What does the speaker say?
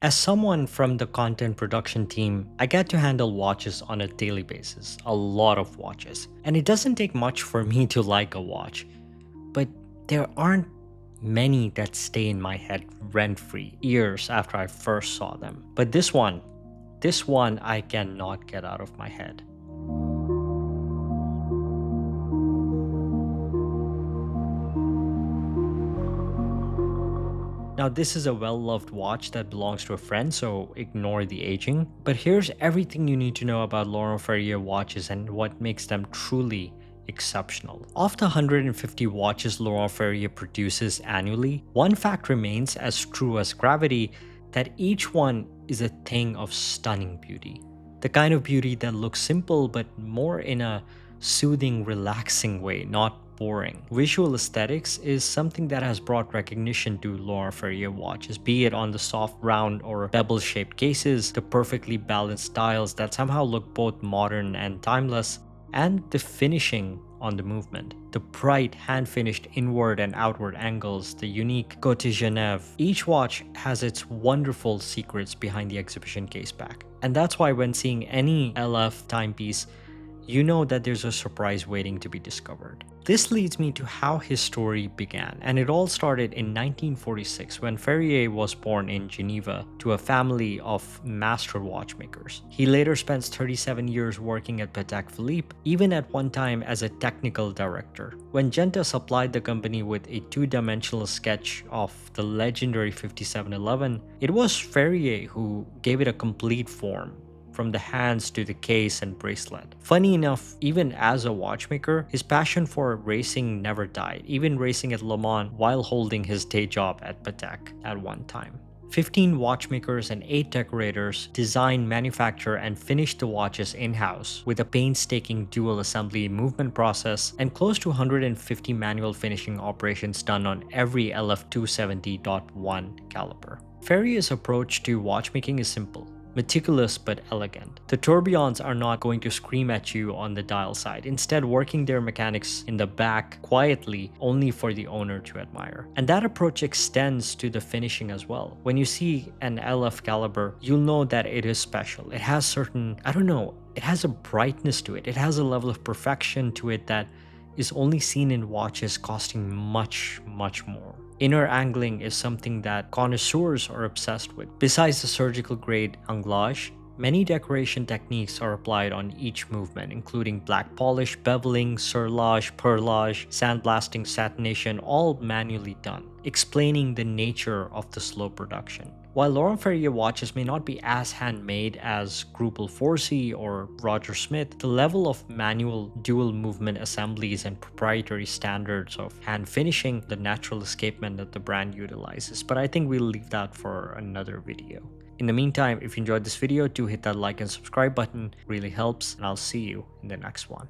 As someone from the content production team, I get to handle watches on a daily basis, a lot of watches. And it doesn't take much for me to like a watch, but there aren't many that stay in my head rent-free years after I first saw them. But this one I cannot get out of my head. Now, this is a well-loved watch that belongs to a friend, so ignore the aging. But here's everything you need to know about Laurent Ferrier watches and what makes them truly exceptional. Of the 150 watches Laurent Ferrier produces annually, one fact remains as true as gravity, that each one is a thing of stunning beauty. The kind of beauty that looks simple but more in a soothing, relaxing way, not boring. Visual aesthetics is something that has brought recognition to Laurent Ferrier watches, be it on the soft, round, or bevel-shaped cases, the perfectly balanced styles that somehow look both modern and timeless, and the finishing on the movement. The bright, hand-finished inward and outward angles, the unique Côte Genève. Each watch has its wonderful secrets behind the exhibition case back. And that's why when seeing any LF timepiece, you know that there's a surprise waiting to be discovered. This leads me to how his story began, and it all started in 1946 when Ferrier was born in Geneva to a family of master watchmakers. He later spent 37 years working at Patek Philippe, even at one time as a technical director. When Genta supplied the company with a two-dimensional sketch of the legendary 5711, it was Ferrier who gave it a complete form, from the hands to the case and bracelet. Funny enough, even as a watchmaker, his passion for racing never died, even racing at Le Mans while holding his day job at Patek at one time. 15 watchmakers and 8 decorators design, manufacture, and finish the watches in-house with a painstaking dual assembly movement process and close to 150 manual finishing operations done on every LF270.1 caliber. Ferrier's approach to watchmaking is simple: meticulous but elegant. The tourbillons are not going to scream at you on the dial side, instead working their mechanics in the back quietly, only for the owner to admire. And that approach extends to the finishing as well. When you see an LF caliber, you'll know that it is special. It has certain, it has a brightness to it. It has a level of perfection to it that is only seen in watches costing much, much more. Inner angling is something that connoisseurs are obsessed with. Besides the surgical grade anglage, many decoration techniques are applied on each movement, including black polish, beveling, serrage, perlage, sandblasting, satination, all manually done, explaining the nature of the slow production. While Laurent Ferrier watches may not be as handmade as Greupel Forsey or Roger Smith, the level of manual dual movement assemblies and proprietary standards of hand finishing, the natural escapement that the brand utilizes. But I think we'll leave that for another video. In the meantime, if you enjoyed this video, do hit that like and subscribe button. It really helps, and I'll see you in the next one.